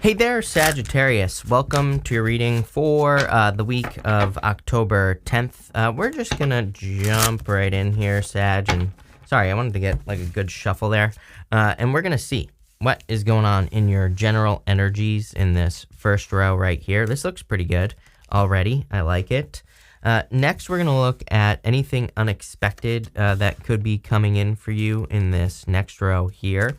Hey there, Sagittarius. Welcome to your reading for the week of October 10th. We're just going to jump right in here, Sag. And sorry, I wanted to get like a good shuffle there. And we're going to see what is going on in your general energies in this first row right here. This looks pretty good already. I like it. Next, we're going to look at anything unexpected that could be coming in for you in this next row here.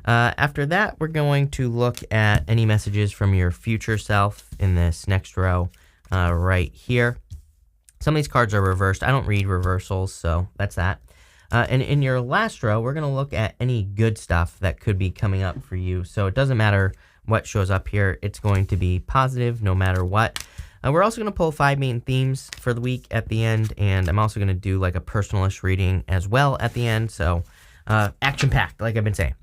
After that, we're going to look at any messages from your future self in this next row right here. Some of these cards are reversed. I don't read reversals, so that's that. And in your last row, we're going to look at any good stuff that could be coming up for you. So it doesn't matter what shows up here. It's going to be positive no matter what. We're also going to pull 5 main themes for the week at the end, and I'm also going to do like a personalish reading as well at the end. So action-packed, like I've been saying.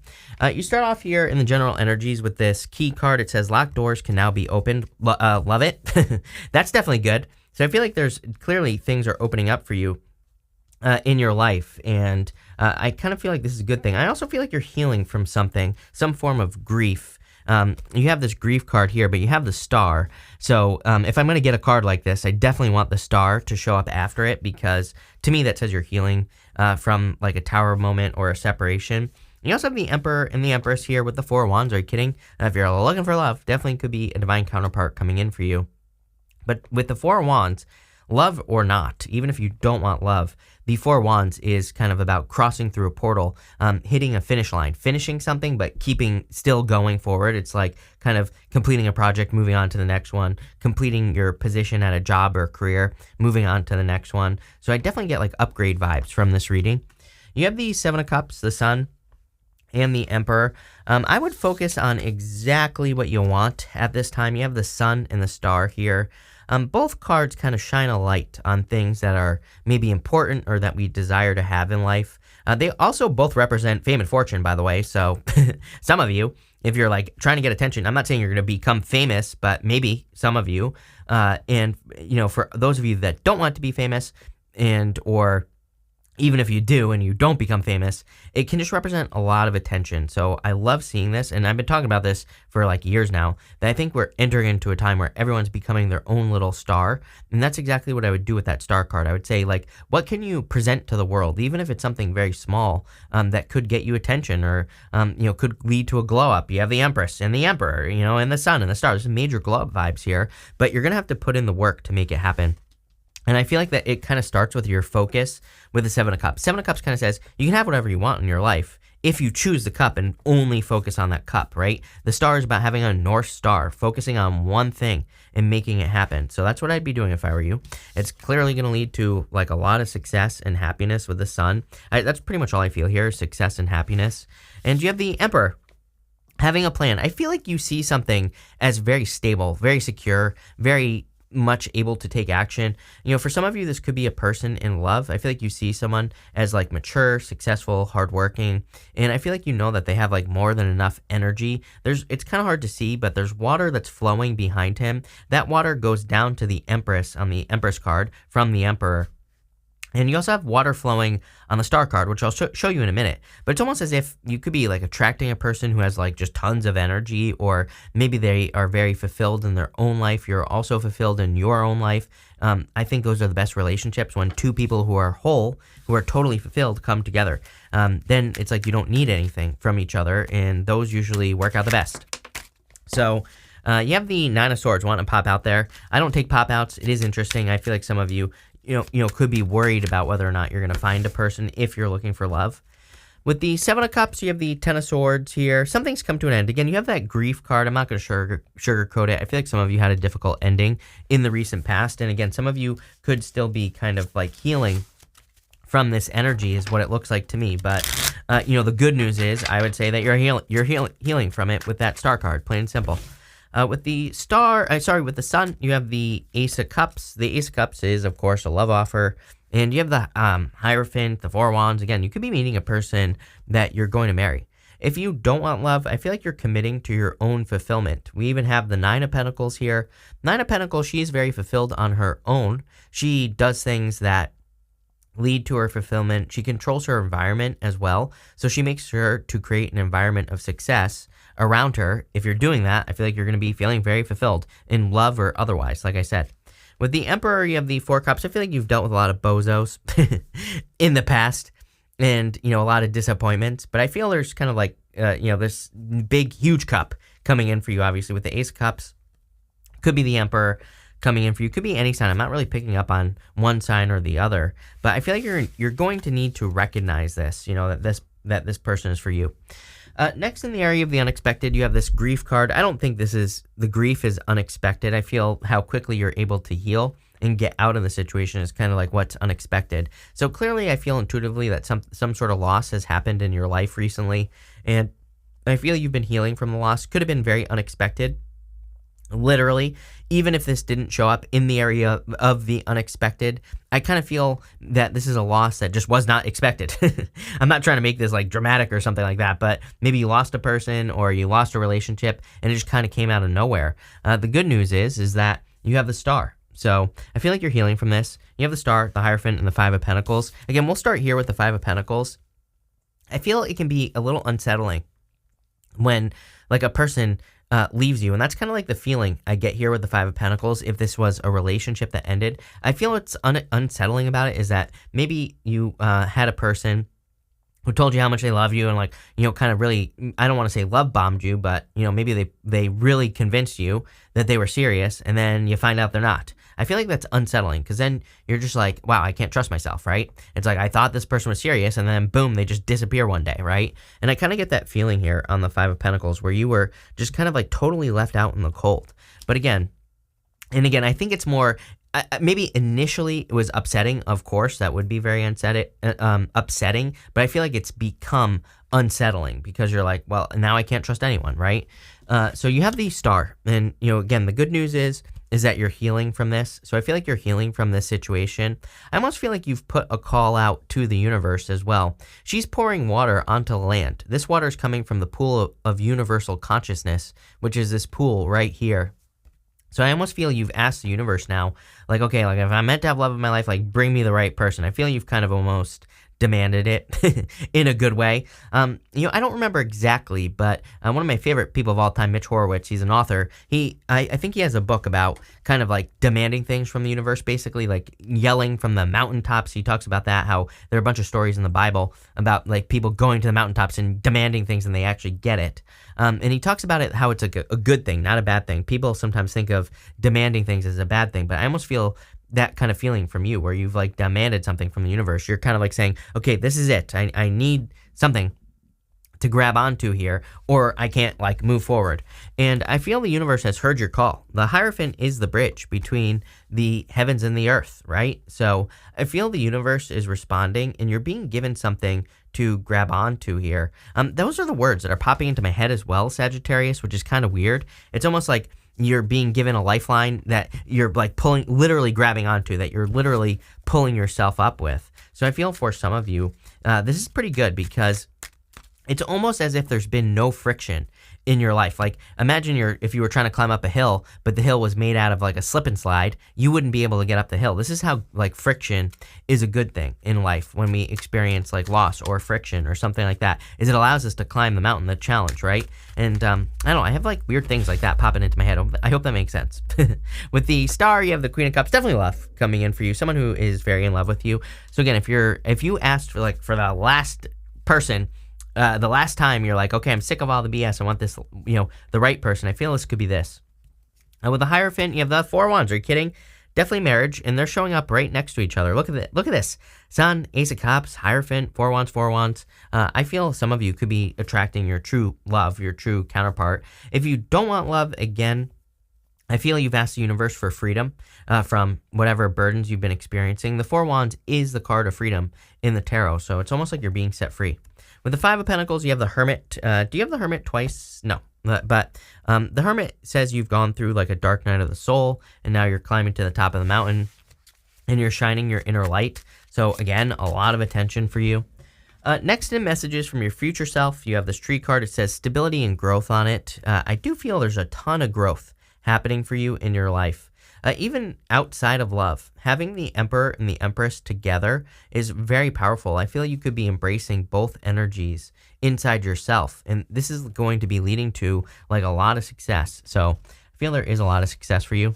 You start off here in the general energies with this key card. It says locked doors can now be opened. Love it. That's definitely good. So I feel like there's clearly things are opening up for you in your life, and I kind of feel like this is a good thing. I also feel like you're healing from something, some form of grief. You have this grief card here, but you have the star. So if I'm going to get a card like this, I definitely want the star to show up after it, because to me that says you're healing from like a tower moment or a separation. You also have the Emperor and the Empress here with the 4 of Wands. Are you kidding? If you're looking for love, definitely could be a divine counterpart coming in for you. But with the 4 of Wands, love or not, even if you don't want love, the 4 of Wands is kind of about crossing through a portal, hitting a finish line, finishing something, but still going forward. It's like kind of completing a project, moving on to the next one, completing your position at a job or career, moving on to the next one. So I definitely get like upgrade vibes from this reading. You have the 7 of Cups, the Sun, and the Emperor. I would focus on exactly what you want at this time. You have the Sun and the Star here. Both cards kind of shine a light on things that are maybe important or that we desire to have in life. They also both represent fame and fortune, by the way. So some of you, if you're like trying to get attention, I'm not saying you're going to become famous, but maybe some of you. And, you know, for those of you that don't want to be famous, and or even if you do and you don't become famous, it can just represent a lot of attention. So I love seeing this, and I've been talking about this for like years now, that I think we're entering into a time where everyone's becoming their own little star, and that's exactly what I would do with that star card. I would say, like, what can you present to the world, even if it's something very small, that could get you attention or, could lead to a glow up. You have the Empress and the Emperor, and the Sun and the Stars. There's major glow up vibes here, but you're going to have to put in the work to make it happen. And I feel like that it kind of starts with your focus with the 7 of Cups. 7 of Cups kind of says you can have whatever you want in your life if you choose the cup and only focus on that cup, right? The star is about having a North Star, focusing on one thing and making it happen. So that's what I'd be doing if I were you. It's clearly going to lead to like a lot of success and happiness with the Sun. That's pretty much all I feel here, success and happiness. And you have the Emperor. Having a plan. I feel like you see something as very stable, very secure, very much able to take action. For some of you, this could be a person in love. I feel like you see someone as like mature, successful, hardworking, and I feel like that they have like more than enough energy. It's kind of hard to see, but there's water that's flowing behind him. That water goes down to the Empress on the Empress card from the Emperor. And you also have water flowing on the Star card, which I'll show you in a minute. But it's almost as if you could be like attracting a person who has like just tons of energy, or maybe they are very fulfilled in their own life. You're also fulfilled in your own life. I think those are the best relationships, when 2 people who are whole, who are totally fulfilled, come together. Then it's like you don't need anything from each other, and those usually work out the best. So you have the 9 of Swords wanting to pop out there. I don't take pop outs. It is interesting. I feel like some of you could be worried about whether or not you're going to find a person if you're looking for love. With the 7 of Cups, you have the 10 of Swords here. Something's come to an end. Again, you have that grief card. I'm not going to sugarcoat it. I feel like some of you had a difficult ending in the recent past. And again, some of you could still be kind of like healing from this energy is what it looks like to me. But, the good news is I would say that you're healing from it with that Star card, plain and simple. With the with the Sun, you have the Ace of Cups. The Ace of Cups is, of course, a love offer. And you have the Hierophant, the 4 of Wands. Again, you could be meeting a person that you're going to marry. If you don't want love, I feel like you're committing to your own fulfillment. We even have the 9 of Pentacles here. 9 of Pentacles, she is very fulfilled on her own. She does things that lead to her fulfillment. She controls her environment as well. So she makes sure to create an environment of success around her. If you're doing that, I feel like you're going to be feeling very fulfilled in love or otherwise, like I said. With the Emperor, you have the Four Cups. I feel like you've dealt with a lot of bozos in the past and, a lot of disappointments. But I feel there's kind of like, this big, huge cup coming in for you, obviously, with the Ace of Cups. Could be the Emperor coming in for you. Could be any sign. I'm not really picking up on one sign or the other. But I feel like you're going to need to recognize this, that this person is for you. Next, in the area of the unexpected, you have this grief card. I don't think the grief is unexpected. I feel how quickly you're able to heal and get out of the situation is kind of like what's unexpected. So clearly, I feel intuitively that some sort of loss has happened in your life recently, and I feel you've been healing from the loss. Could have been very unexpected. Literally, even if this didn't show up in the area of the unexpected, I kind of feel that this is a loss that just was not expected. I'm not trying to make this like dramatic or something like that, but maybe you lost a person or you lost a relationship and it just kind of came out of nowhere. The good news is that you have the Star. So I feel like you're healing from this. You have the Star, the Hierophant, and the Five of Pentacles. Again, we'll start here with the Five of Pentacles. I feel it can be a little unsettling when like a person leaves you, and that's kind of like the feeling I get here with the Five of Pentacles. If this was a relationship that ended, I feel what's unsettling about it is that maybe you had a person who told you how much they love you and kind of really, I don't want to say love bombed you, but maybe they really convinced you that they were serious, and then you find out they're not. I feel like that's unsettling because then you're just like, wow, I can't trust myself, right? It's like I thought this person was serious, and then boom, they just disappear one day, right? And I kind of get that feeling here on the Five of Pentacles where you were just kind of like totally left out in the cold. But again, I think it's more, maybe initially it was upsetting, of course, that would be very upsetting, but I feel like it's become unsettling because you're like, well, now I can't trust anyone, right? So you have the Star, and again, the good news is that you're healing from this. So I feel like you're healing from this situation. I almost feel like you've put a call out to the universe as well. She's pouring water onto land. This water is coming from the pool of universal consciousness, which is this pool right here. So I almost feel you've asked the universe now, like, okay, like if I'm meant to have love in my life, like bring me the right person. I feel you've kind of almost demanded it in a good way. I don't remember exactly, but one of my favorite people of all time, Mitch Horowitz, he's an author. I think he has a book about kind of like demanding things from the universe, basically like yelling from the mountaintops. He talks about that, how there are a bunch of stories in the Bible about like people going to the mountaintops and demanding things and they actually get it. And he talks about it, how it's like a good thing, not a bad thing. People sometimes think of demanding things as a bad thing, but I almost feel that kind of feeling from you where you've like demanded something from the universe. You're kind of like saying, okay, this is it. I need something to grab onto here or I can't like move forward. And I feel the universe has heard your call. The Hierophant is the bridge between the heavens and the earth, right? So I feel the universe is responding and you're being given something to grab onto here. Those are the words that are popping into my head as well, Sagittarius, which is kind of weird. It's almost like you're being given a lifeline that you're like literally grabbing onto, that you're literally pulling yourself up with. So I feel for some of you, this is pretty good because it's almost as if there's been no friction in your life. Like imagine if you were trying to climb up a hill, but the hill was made out of like a slip and slide, you wouldn't be able to get up the hill. This is how like friction is a good thing in life when we experience like loss or friction or something like that, is it allows us to climb the mountain, the challenge, right? And I don't know, I have like weird things like that popping into my head. I hope that makes sense. With the Star, you have the Queen of Cups, definitely love coming in for you, someone who is very in love with you. So again, if you asked for the last person, the last time you're like, okay, I'm sick of all the BS. I want this, the right person. I feel this could be this. With the Hierophant, you have the Four of Wands. Are you kidding? Definitely marriage, and they're showing up right next to each other. Look at it. Look at this. Sun, Ace of Cups, Hierophant, Four of Wands, Four of Wands. I feel some of you could be attracting your true love, your true counterpart. If you don't want love, again, I feel you've asked the universe for freedom from whatever burdens you've been experiencing. The Four of Wands is the card of freedom in the tarot, so it's almost like you're being set free. With the Five of Pentacles, you have the Hermit. Do you have the Hermit twice? No. But the Hermit says you've gone through like a dark night of the soul, and now you're climbing to the top of the mountain, and you're shining your inner light. So again, a lot of attention for you. Next in messages from your future self, you have this Tree card. It says stability and growth on it. I do feel there's a ton of growth happening for you in your life. Even outside of love, having the Emperor and the Empress together is very powerful. I feel you could be embracing both energies inside yourself. And this is going to be leading to like a lot of success. So I feel there is a lot of success for you.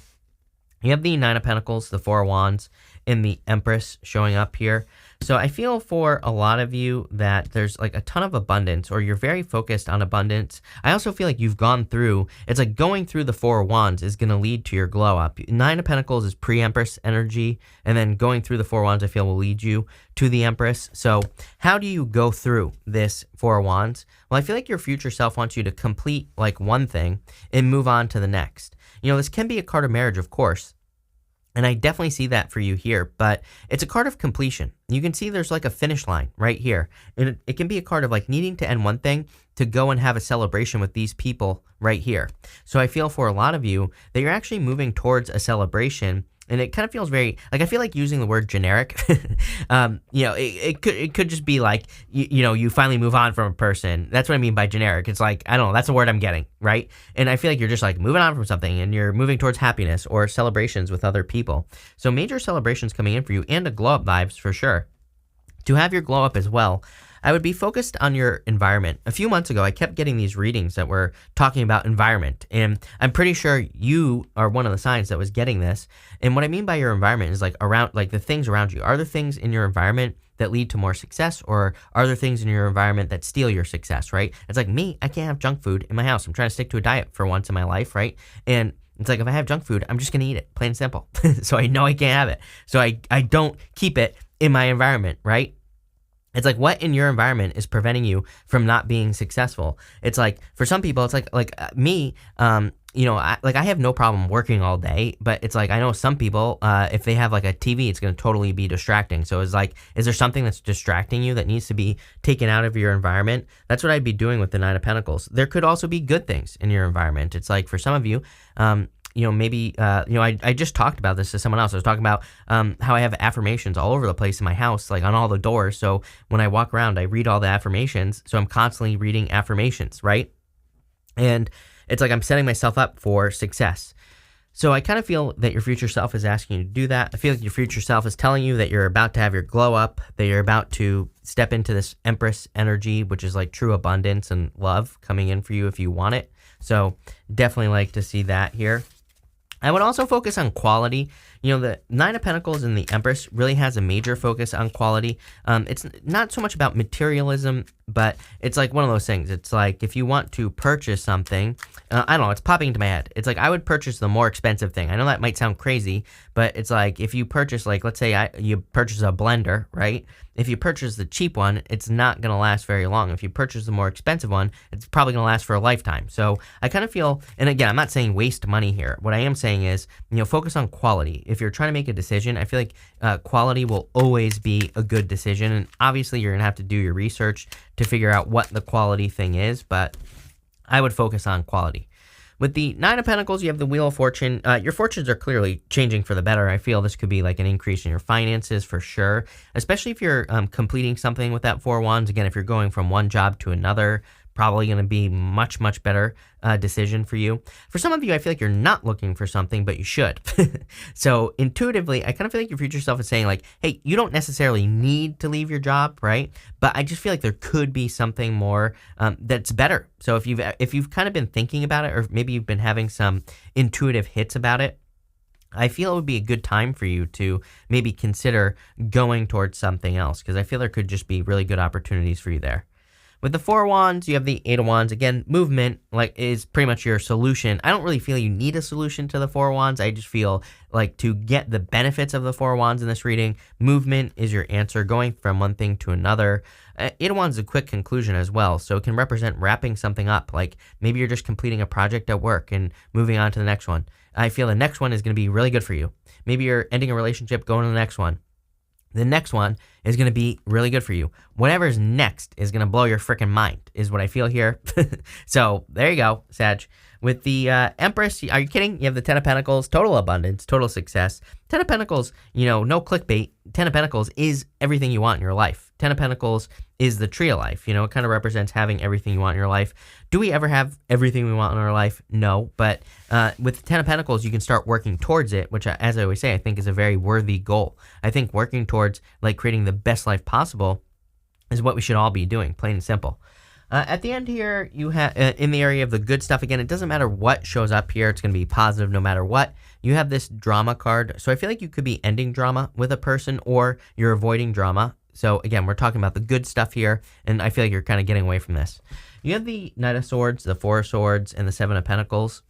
You have the Nine of Pentacles, the Four of Wands, and the Empress showing up here. So I feel for a lot of you that there's like a ton of abundance, or you're very focused on abundance. I also feel like you've gone through, it's like going through the Four of Wands is going to lead to your glow up. Nine of Pentacles is pre-Empress energy, and then going through the Four of Wands I feel will lead you to the Empress. So how do you go through this Four of Wands? Well, I feel like your future self wants you to complete like one thing and move on to the next. You know, this can be a card of marriage, of course. And I definitely see that for you here, but it's a card of completion. You can see there's like a finish line right here. And it can be a card of like needing to end one thing to go and have a celebration with these people right here. So I feel for a lot of you that you're actually moving towards a celebration. And it kind of feels very, like, I feel like using the word generic, you know, it could just be like, you know, you finally move on from a person. That's what I mean by generic. It's like, I don't know, that's the word I'm getting, right? And I feel like you're just like moving on from something and you're moving towards happiness or celebrations with other people. So major celebrations coming in for you, and a glow up vibes for sure. To have your glow up as well, I would be focused on your environment. A few months ago, I kept getting these readings that were talking about environment, and I'm pretty sure you are one of the signs that was getting this. And what I mean by your environment is like around, like the things around you. Are there things in your environment that lead to more success, or are there things in your environment that steal your success, right? It's like me, I can't have junk food in my house. I'm trying to stick to a diet for once in my life, right? And it's like if I have junk food, I'm just going to eat it, plain and simple. So I know I can't have it. So I don't keep it in my environment, right? It's like, what in your environment is preventing you from not being successful? It's like, for some people, it's like me, you know, I have no problem working all day, but it's like, I know some people, if they have like a TV, it's going to totally be distracting. So it's like, is there something that's distracting you that needs to be taken out of your environment? That's what I'd be doing with the Nine of Pentacles. There could also be good things in your environment. It's like, for some of you, you know, maybe, you know, I just talked about this to someone else. I was talking about how I have affirmations all over the place in my house, like on all the doors. So when I walk around, I read all the affirmations. So I'm constantly reading affirmations, right? And it's like I'm setting myself up for success. So I kind of feel that your future self is asking you to do that. I feel like your future self is telling you that you're about to have your glow up, that you're about to step into this Empress energy, which is like true abundance and love coming in for you if you want it. So definitely like to see that here. I would also focus on quality. You know, the Nine of Pentacles and the Empress really has a major focus on quality. It's not so much about materialism, but it's like one of those things. It's like if you want to purchase something, I don't know, it's popping into my head. It's like I would purchase the more expensive thing. I know that might sound crazy, but it's like if you purchase, like, let's say you purchase a blender, right? If you purchase the cheap one, it's not going to last very long. If you purchase the more expensive one, it's probably going to last for a lifetime. So I kind of feel, and again, I'm not saying waste money here. What I am saying is, you know, focus on quality. If you're trying to make a decision, I feel like quality will always be a good decision. And obviously, you're going to have to do your research to figure out what the quality thing is, but I would focus on quality. With the Nine of Pentacles, you have the Wheel of Fortune. Your fortunes are clearly changing for the better. I feel this could be like an increase in your finances for sure, especially if you're completing something with that Four of Wands. Again, if you're going from one job to another, probably going to be much, much better decision for you. For some of you, I feel like you're not looking for something, but you should. So intuitively, I kind of feel like your future self is saying like, hey, you don't necessarily need to leave your job, right? But I just feel like there could be something more that's better. So if you've kind of been thinking about it, or maybe you've been having some intuitive hits about it, I feel it would be a good time for you to maybe consider going towards something else, because I feel there could just be really good opportunities for you there. With the Four of Wands, you have the Eight of Wands. Again, movement is pretty much your solution. I don't really feel you need a solution to the Four of Wands. I just feel like to get the benefits of the Four of Wands in this reading, movement is your answer, going from one thing to another. Eight of Wands is a quick conclusion as well, so it can represent wrapping something up. Like maybe you're just completing a project at work and moving on to the next one. I feel the next one is going to be really good for you. Maybe you're ending a relationship, going to the next one. The next one is going to be really good for you. Whatever's next is going to blow your freaking mind, is what I feel here. So there you go, Sag. With the Empress, are you kidding? You have the Ten of Pentacles, total abundance, total success. Ten of Pentacles, you know, no clickbait. Ten of Pentacles is everything you want in your life. Ten of Pentacles is the tree of life. You know, it kind of represents having everything you want in your life. Do we ever have everything we want in our life? No. But with the Ten of Pentacles, you can start working towards it, which, as I always say, I think is a very worthy goal. I think working towards like creating the best life possible is what we should all be doing, plain and simple. At the end here, you have in the area of the good stuff, again, it doesn't matter what shows up here. It's going to be positive no matter what. You have this drama card. So I feel like you could be ending drama with a person, or you're avoiding drama. So again, we're talking about the good stuff here, and I feel like you're kind of getting away from this. You have the Knight of Swords, the Four of Swords, and the Seven of Pentacles.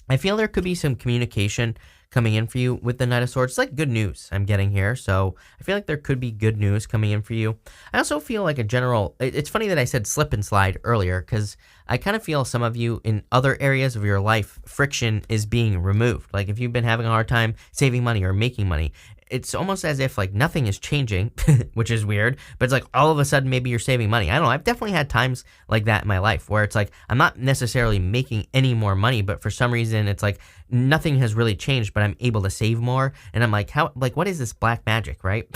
I feel there could be some communication coming in for you with the Knight of Swords. It's like good news I'm getting here. So I feel like there could be good news coming in for you. I also feel like a general, it's funny that I said slip and slide earlier, because I kind of feel some of you in other areas of your life, friction is being removed. Like if you've been having a hard time saving money or making money, it's almost as if like nothing is changing, which is weird, but it's like all of a sudden maybe you're saving money. I don't know. I've definitely had times like that in my life where it's like I'm not necessarily making any more money, but for some reason it's like nothing has really changed, but I'm able to save more. And I'm like, how, like, what is this black magic, right?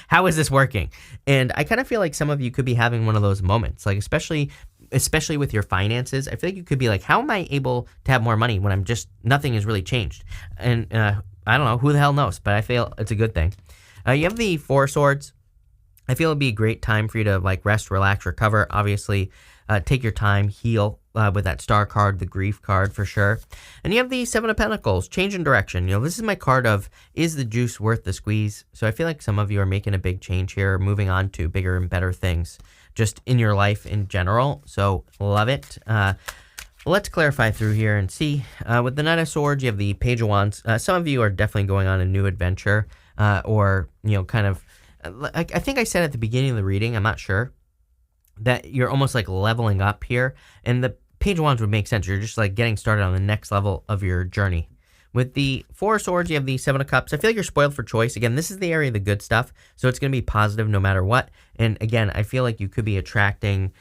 How is this working? And I kind of feel like some of you could be having one of those moments, like especially with your finances. I feel like you could be like, how am I able to have more money when I'm just, nothing has really changed? And, I don't know, who the hell knows, but I feel it's a good thing. You have the Four Swords. I feel it'd be a great time for you to like rest, relax, recover. Obviously, take your time, heal with that Star card, the Grief card for sure. And you have the Seven of Pentacles, change in direction. You know, this is my card of, is the juice worth the squeeze? So I feel like some of you are making a big change here, moving on to bigger and better things just in your life in general. So love it. Let's clarify through here and see. With the Knight of Swords, you have the Page of Wands. Some of you are definitely going on a new adventure, or, you know, kind of, I think I said at the beginning of the reading, I'm not sure, that you're almost like leveling up here. And the Page of Wands would make sense. You're just like getting started on the next level of your journey. With the Four of Swords, you have the Seven of Cups. I feel like you're spoiled for choice. Again, this is the area of the good stuff, so it's going to be positive no matter what. And again, I feel like you could be attracting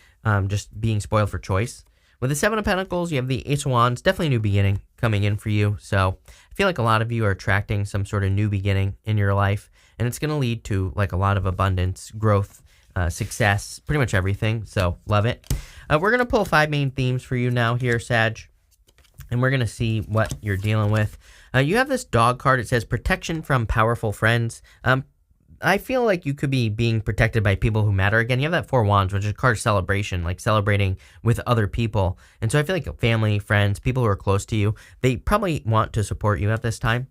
just being spoiled for choice. With the Seven of Pentacles, you have the Ace of Wands, definitely a new beginning coming in for you. So I feel like a lot of you are attracting some sort of new beginning in your life, and it's going to lead to like a lot of abundance, growth, success, pretty much everything. So love it. We're going to pull 5 main themes for you now here, Sag, and we're going to see what you're dealing with. You have this dog card. It says protection from powerful friends. I feel like you could be being protected by people who matter. Again, you have that Four of Wands, which is a card celebration, like celebrating with other people. And so I feel like family, friends, people who are close to you, they probably want to support you at this time.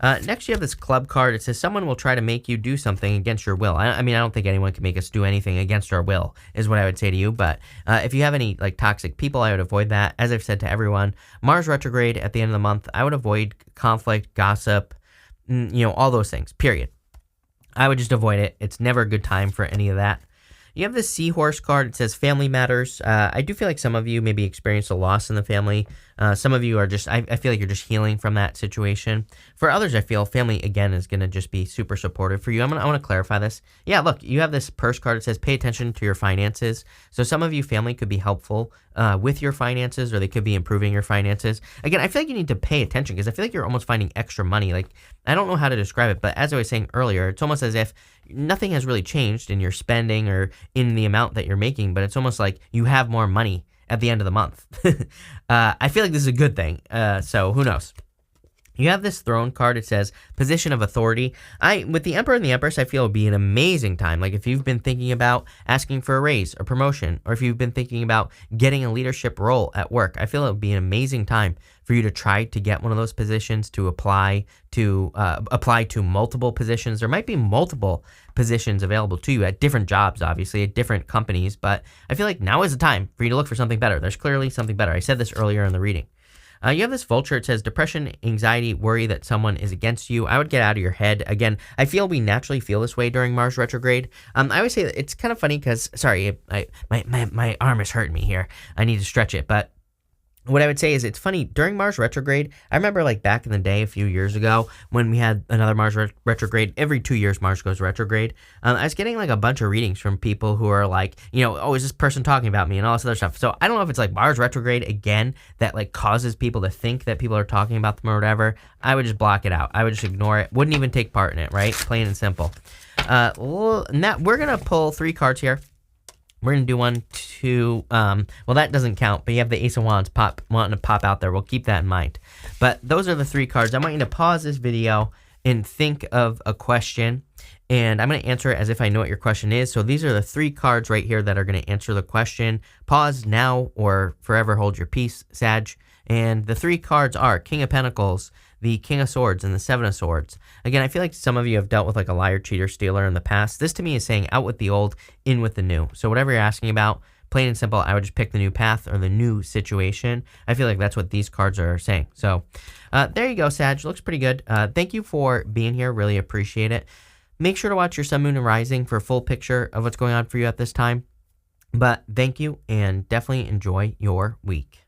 Next, you have this Club card. It says someone will try to make you do something against your will. I mean, I don't think anyone can make us do anything against our will, is what I would say to you. But if you have any like toxic people, I would avoid that. As I've said to everyone, Mars retrograde at the end of the month, I would avoid conflict, gossip, you know, all those things, period. I would just avoid it. It's never a good time for any of that. You have this Seahorse card. It says family matters. I do feel like some of you maybe experienced a loss in the family. Some of you are just, I feel like you're just healing from that situation. For others, I feel family, again, is going to just be super supportive for you. I want to clarify this. Yeah, look, you have this Purse card. It says pay attention to your finances. So some of you, family could be helpful with your finances, or they could be improving your finances. Again, I feel like you need to pay attention, because I feel like you're almost finding extra money. Like, I don't know how to describe it, but as I was saying earlier, it's almost as if nothing has really changed in your spending or in the amount that you're making, but it's almost like you have more money at the end of the month. I feel like this is a good thing. So who knows? You have this Throne card. It says position of authority. With the Emperor and the Empress, I feel it would be an amazing time. Like if you've been thinking about asking for a raise, a promotion, or if you've been thinking about getting a leadership role at work, I feel it would be an amazing time for you to try to get one of those positions, to apply to multiple positions. There might be multiple positions available to you at different jobs, obviously, at different companies, but I feel like now is the time for you to look for something better. There's clearly something better. I said this earlier in the reading. You have this Vulture. It says depression, anxiety, worry that someone is against you. I would get out of your head. Again, I feel we naturally feel this way during Mars retrograde. I always say that it's kind of funny because, sorry, my arm is hurting me here. I need to stretch it, but what I would say is it's funny, during Mars retrograde, I remember like back in the day a few years ago when we had another Mars retrograde, every 2 years Mars goes retrograde, I was getting like a bunch of readings from people who are like, you know, oh, is this person talking about me and all this other stuff. So I don't know if it's like Mars retrograde again that like causes people to think that people are talking about them or whatever. I would just block it out. I would just ignore it. Wouldn't even take part in it, right? Plain and simple. Now we're going to pull 3 cards here. We're going to do 1, 2, well, that doesn't count, but you have the Ace of Wands wanting to pop out there. We'll keep that in mind. But those are the 3 cards. I want you to pause this video and think of a question, and I'm going to answer it as if I know what your question is. So these are the 3 cards right here that are going to answer the question. Pause now or forever hold your peace, Sag. And the 3 cards are King of Pentacles, the King of Swords, and the Seven of Swords. Again, I feel like some of you have dealt with like a liar, cheater, stealer in the past. This to me is saying out with the old, in with the new. So whatever you're asking about, plain and simple, I would just pick the new path or the new situation. I feel like that's what these cards are saying. So there you go, Sag. Looks pretty good. Thank you for being here. Really appreciate it. Make sure to watch your sun, moon, and rising for a full picture of what's going on for you at this time. But thank you, and definitely enjoy your week.